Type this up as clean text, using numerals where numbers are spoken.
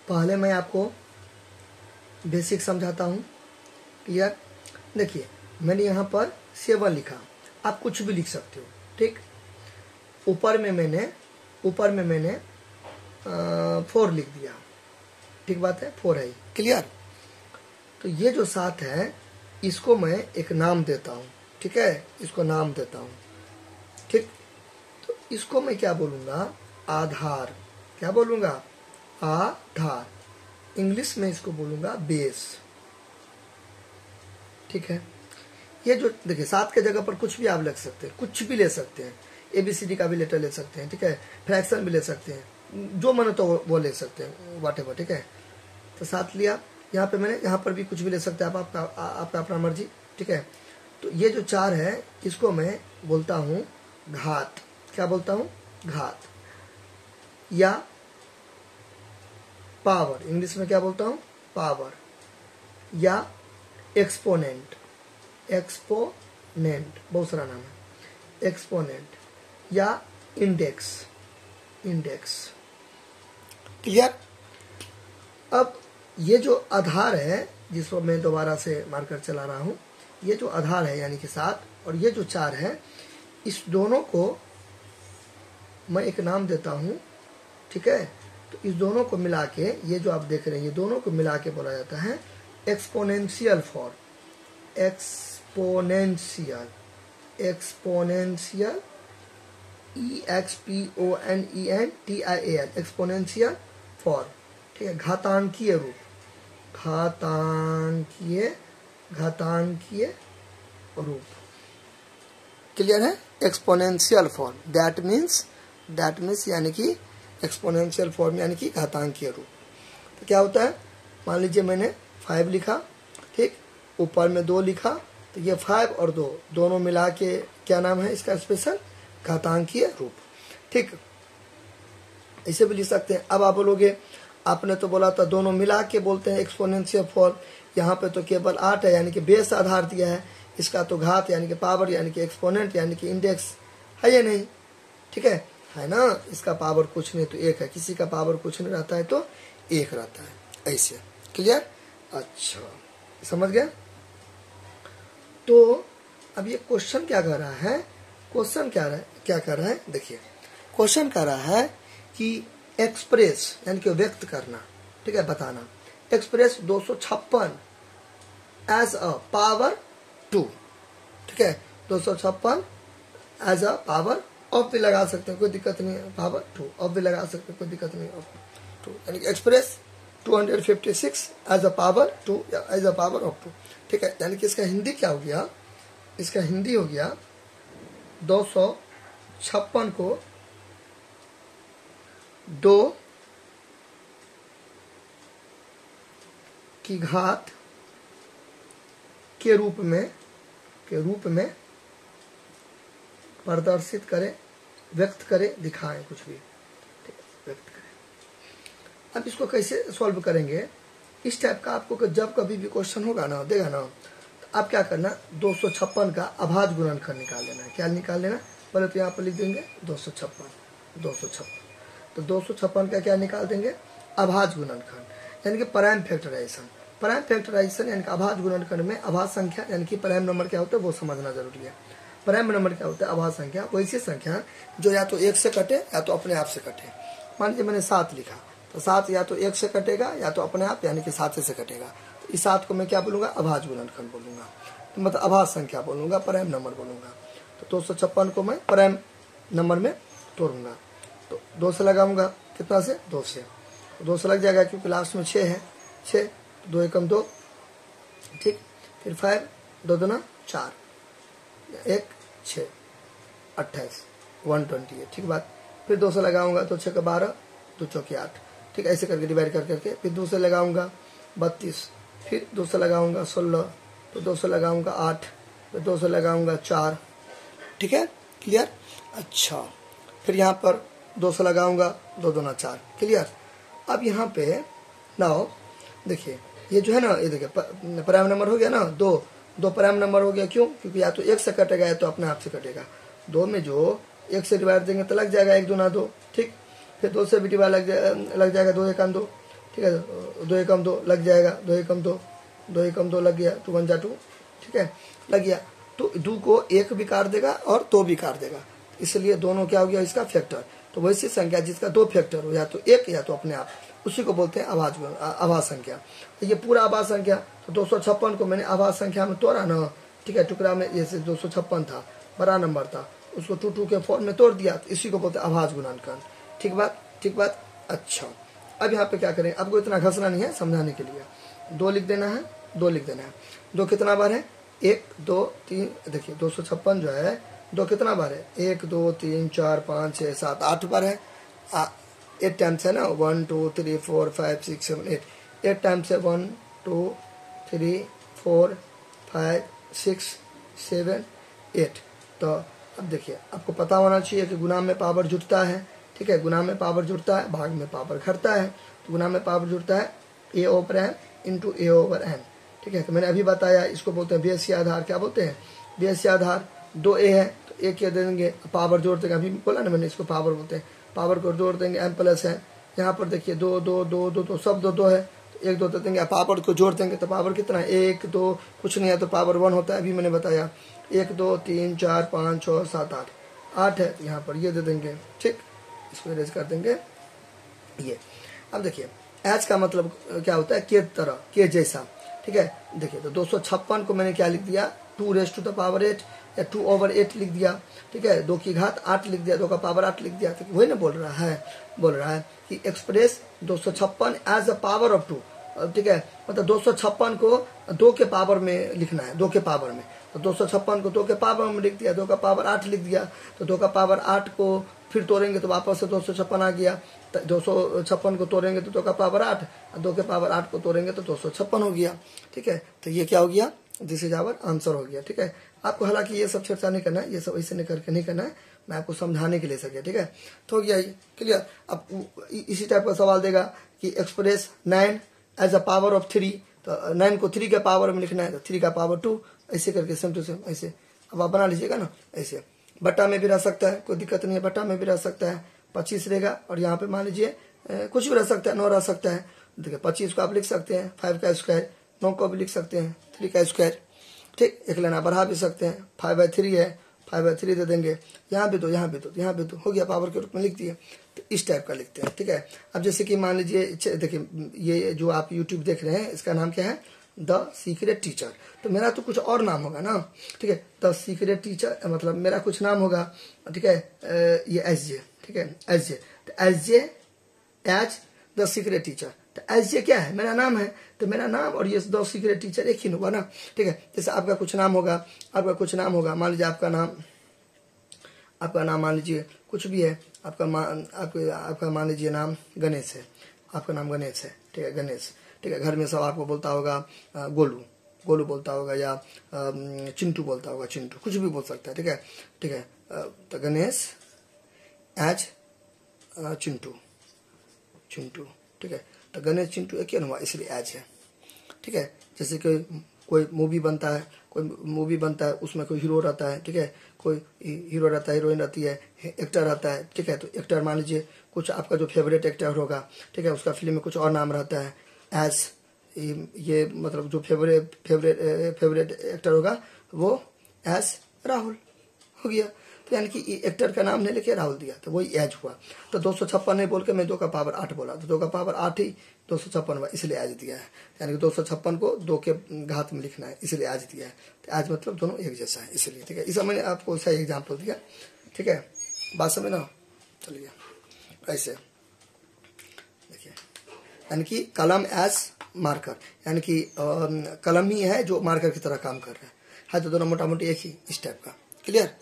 पहले मैं आपको बेसिक समझाता हूँ। क्लियर? देखिए मैंने यहाँ पर 7 लिखा, आप कुछ भी लिख सकते हो। ठीक, ऊपर में मैंने 4 लिख दिया। ठीक बात है, 4 है। क्लियर? तो ये जो 7 है इसको मैं एक नाम देता हूँ। ठीक है, इसको नाम देता हूँ। ठीक, तो इसको मैं क्या बोलूँगा? आधार। क्या बोलूँगा? आधार। इंग्लिश में इसको बोलूँगा बेस। ठीक है, ये जो देखिए 7 के जगह पर कुछ भी आप लिख सकते हैं, कुछ भी ले सकते हैं। ABCD का भी लेटर ले सकते हैं। ठीक है, फ्रैक्शन भी ले सकते हैं, जो मन तो वो ले सकते हैं, व्हाटएवर। ठीक है, तो 7 लिया। यहाँ पे मैंने यहाँ पर भी कुछ भी ले सकते हैं आप, आपका अपना मर्जी। ठीक है, तो ये जो 4 है इसको मैं बोलता हूँ घात। क्या बोलता हूँ? घात या पावर। इंग्लिश में क्या बोलता हूँ? पावर या एक्सपोनेंट। एक्सपोनेंट बहुत सारा नाम है। एक्सपोनेंट या इंडेक्स। इंडेक्स। क्लियर? अब ये जो आधार है जिसको मैं दोबारा से मार्कर चला रहा हूँ, ये जो आधार है यानी कि 7 और ये जो 4 है, इस दोनों को मैं एक नाम देता हूँ। ठीक है, तो इस दोनों को मिला के, ये जो आप देख रहे हैं, ये दोनों को मिला के बोला जाता है exponential form. Exponential. Exponential EXPONENTIAL। Exponential form. ठीक है, घातांकीय रूप। घातांकीय रूप। क्लियर है? एक्सपोनेंशियल फॉर्म दैट मीन्स यानी कि एक्सपोनेंशियल फॉर्म यानी कि घातांकीय रूप। तो क्या होता है? मान लीजिए मैंने 5 लिखा। ठीक, ऊपर में 2 लिखा, तो ये 5 और 2 दोनों मिला के क्या नाम है इसका? स्पेशल घातांकीय रूप। ठीक, ऐसे भी लिख सकते हैं। अब आप बोलोगे आपने तो बोला था दोनों मिला के बोलते हैं एक्सपोनेंशियल फॉर्म, यहाँ पे तो केवल 8 है यानी कि बेस आधार दिया है, इसका तो घात यानी कि पावर यानी कि एक्सपोनेंट यानी कि इंडेक्स है या नहीं? ठीक है ना? इसका पावर कुछ नहीं तो 1 है, किसी का पावर कुछ नहीं रहता है तो 1 रहता है, ऐसे। क्लियर? अच्छा, समझ गया? तो अब ये क्वेश्चन क्या कर रहा है? क्वेश्चन क्या कर रहा है? देखिए क्वेश्चन कर रहा है कि एक्सप्रेस यानी कि व्यक्त करना। ठीक है, बताना। Express 256 as a power 2। ठीक है, 256 एज अ पावर ऑफ भी लगा सकते हैं, कोई दिक्कत नहीं है। पावर 2 ऑफ भी लगा सकते हैं, कोई दिक्कत नहीं है। 2 यानी कि एक्सप्रेस 256 एज अ पावर 2 या एज अ पावर ऑफ 2। ठीक है, यानी कि इसका हिंदी क्या हो गया? इसका हिंदी हो गया 256 को 2 की घात के रूप में प्रदर्शित करें, व्यक्त करें, दिखाएं, कुछ भी। ठीक है, व्यक्त करें। अब इसको कैसे सॉल्व करेंगे? इस टाइप का आपको जब कभी भी क्वेश्चन होगा ना, देगा ना, तो आप क्या करना? 256 का अभाज्य गुणनखंड निकाल लेना है। क्या निकाल लेना? पहले तो यहाँ पर लिख देंगे 256। तो 256 का क्या निकाल देंगे? अभाज्य गुणनखंड यानी कि प्राइम फैक्टराइजेशन। प्राइम फैक्टराइजेशन यानी कि अभाज्य गुणनखंड में अभाज्य संख्या यानी कि प्राइम नंबर क्या होता है वो समझना जरूरी है। प्राइम नंबर क्या होता है? अभाज्य संख्या वैसी संख्या जो या तो 1 से कटे या तो अपने आप से कटे। मान लीजिए मैंने 7 लिखा, तो 7 या तो 1 से कटेगा या तो अपने आप यानी कि 7 से कटेगा। तो इस 7 को मैं क्या बोलूँगा? अभाज्य गुणनखंड बोलूँगा, तो मतलब अभाज्य संख्या बोलूँगा, प्राइम नंबर बोलूँगा। तो 256 को मैं प्राइम नंबर में तोड़ूंगा, तो 2 से लगाऊंगा। कितना से? 2 से। 2 से लग जाएगा क्योंकि लास्ट में 6 है। 6 2 एकम 2। ठीक, फिर 5 2 दूना 4 1 6 28 120 ठीक बात। फिर 2 से लगाऊंगा तो 6 का 12 2 चौकी 8। ठीक, ऐसे करके डिवाइड कर करके फिर 2 से लगाऊंगा 32, फिर 2 से लगाऊंगा 16, तो 2 से लगाऊंगा 8, फिर 2 से लगाऊंगा 4। ठीक है, क्लियर? अच्छा, फिर यहाँ पर 2 से लगाऊंगा 2 दूना 4। क्लियर? अब यहाँ पे नाउ देखिए ये जो है ना, ये देखिए प्राइम नंबर हो गया ना, 2 प्राइम नंबर हो गया। क्यों? क्योंकि या तो 1 से कटेगा या तो अपने आप से कटेगा। 2 में जो 1 से डिवाइड देंगे तो लग जाएगा 1 दूना 2। ठीक, फिर 2 से भी डिवाइड लग जाएगा 2 एकम 2। ठीक है, 2 एकम 2 लग जाएगा, 2 एकम 2, 2 एकम 2 लग गया, 2 1 जा 2, ठीक है, लग गया। तो 2 को 1 भी काट देगा और 2 भी काट देगा, इसलिए दोनों क्या हो गया इसका फैक्टर। तो वैसी संख्या जिसका 2 फैक्टर हो, या तो 1 या तो अपने आप, उसी को बोलते हैं आभाज्य संख्या। तो ये पूरा आभाज्य संख्या, तो 256 को मैंने आभाज्य संख्या में तोड़ा ना, ठीक है, टुकड़ा में, जैसे 256 था, बड़ा नंबर था, उसको 2 के फॉर्म में तोड़ दिया, तो इसी को बोलते हैं आभाज्य गुणनखंड। ठीक बात, ठीक बात। अच्छा, अब यहाँ पे क्या करें, आपको इतना घसना नहीं है, समझाने के लिए 2 लिख देना है, 2 लिख देना है। 2 कितना बार है, 1 2 3, देखिए 256 जो है 2 कितना बार है, 1 2 3 4 5 6 7 8 बार है, 8 टाइम्स है ना, 1 2 3 4 5 6 7 8, 8 टाइम्स है, 1 2 3 4 5 6 7 8। तो अब देखिए, आपको पता होना चाहिए कि गुना में पावर जुड़ता है, ठीक है, गुना में पावर जुड़ता है, भाग में पावर घटता है। तो गुना में पावर जुड़ता है a over n into A over n, ठीक है। तो मैंने अभी बताया, इसको बोलते हैं बेसीय आधार। क्या बोलते हैं, बेसीय आधार। 2a है तो a क्या दे देंगे, पावर जोड़ देंगे, अभी बोला ना मैंने, इसको पावर बोलते हैं, पावर को जोड़ देंगे, m प्लस है। यहाँ पर देखिए 2 2 2 2 2 सब 2 2 है, तो 1 2 दे देंगे, पावर को जोड़ देंगे तो पावर कितना है, 1 2 कुछ नहीं है तो पावर 1 होता है, अभी मैंने बताया। 1 2 3 4 5 6 7 8, 8 है, तो यहाँ पर ये दे देंगे, ठीक, इसको इरेज कर देंगे ये। अब देखिए, एच का मतलब क्या होता है, के तरह, के जैसा, ठीक है। देखिए, तो 256 को मैंने क्या लिख दिया, 2 रेज़ टू द पावर 8 या 2 ओवर 8 लिख दिया, ठीक है, 2 की घात 8 लिख दिया, 2 का पावर 8 लिख दिया। तो वही ना बोल रहा है कि express 256 as a power of 2, ठीक है, मतलब 256 को 2 के पावर में लिखना है, 2 के पावर में। तो 256 को 2 के पावर में लिख दिया, 2 का पावर 8 लिख दिया, तो 2 का पावर 8 को फिर तोड़ेंगे तो वापस से 256 आ गया। 256 को तोड़ेंगे तो 2 का पावर 8, 2 के पावर 8 को तोड़ेंगे तो 256 हो गया, ठीक है। तो ये क्या हो गया, दिस इज आवर आंसर हो गया, ठीक है। आपको हालांकि ये सब चर्चा नहीं करना है, ये सब ऐसे नहीं करके नहीं करना है, मैं आपको समझाने के लिए सके, ठीक है। तो हो गया ये क्लियर। अब इसी टाइप का सवाल देगा कि express 9 as a power of 3, तो 9 को 3 के पावर में लिखना है, तो 3 का पावर 2, ऐसे करके सेम टू सेम ऐसे। अब आप बना लीजिएगा ना, ऐसे बट्टा में भी रह सकता है, कोई दिक्कत नहीं है, बट्टा में भी रह सकता है, 25 रहेगा, और यहाँ पे मान लीजिए कुछ भी रह सकता है, 9 रह सकता है। देखिए 25 को आप लिख सकते हैं 5 का स्क्वायर, 9 को भी लिख सकते हैं 3 का स्क्वायर, ठीक। एक लेना बढ़ा भी सकते हैं, 5/3 है, 5/3 दे देंगे, यहाँ भी दो, यहाँ भी दो, यहाँ भी दो, हो गया, पावर के रूप में लिख दिए। तो इस टाइप का लिखते हैं, ठीक है। अब जैसे कि मान लीजिए, देखिए ये जो आप यूट्यूब देख रहे हैं, इसका नाम क्या है, द सीक्रेट टीचर। तो मेरा तो कुछ और नाम होगा ना, ठीक है, द सीक्रेट टीचर, मतलब मेरा कुछ नाम होगा, ठीक है, ये SJ, ठीक है, SJ। तो SJ as the secret teacher, तो SJ क्या है, मेरा नाम है, तो मेरा नाम और ये द सीक्रेट टीचर एक ही होगा ना, ठीक है। जैसे आपका कुछ नाम होगा, मान लीजिए आपका नाम मान लीजिए कुछ भी है, आपका मान लीजिए नाम गणेश है, आपका नाम गणेश है, ठीक है, गणेश, ठीक है। घर में सब आपको बोलता होगा गोलू बोलता होगा, या चिंटू बोलता होगा, चिंटू, कुछ भी बोल सकता है, ठीक है, ठीक है। तो गणेश एज चिंटू, ठीक है। तो गणेश चिंटू एक ही हुआ, इसलिए एज है, ठीक है। जैसे कि कोई मूवी बनता है, उसमें कोई हीरो रहता है, ठीक है, कोई हीरो रहता है, हीरोइन रहती है, एक्टर रहता है, ठीक है। तो एक्टर मान लीजिए कुछ आपका जो फेवरेट एक्टर होगा, ठीक है, उसका फिल्म में कुछ और नाम रहता है, एज ये मतलब जो फेवरेट एक्टर होगा वो एज राहुल हो गया। तो यानी कि एक्टर का नाम नहीं लेके राहुल दिया, तो वही एज हुआ। तो 256 नहीं बोल के मैं 2 का पावर 8 बोला, तो 2 का पावर 8 ही 256 हुआ, इसलिए एज दिया है। यानी कि 256 को 2 के घात में लिखना है, इसलिए एज दिया है। तो एज मतलब दोनों एक जैसा है, इसलिए, ठीक है। इस मैंने आपको ऐसा एग्जाम्पल दिया, ठीक है, बात समझ ना। चलिए ऐसे देखिए, यानी कि कलम एज मार्कर, यानी कि कलम ही है जो मार्कर की तरह काम कर रहा है, तो दोनों मोटा मोटी एक ही, इस टाइप का, क्लियर।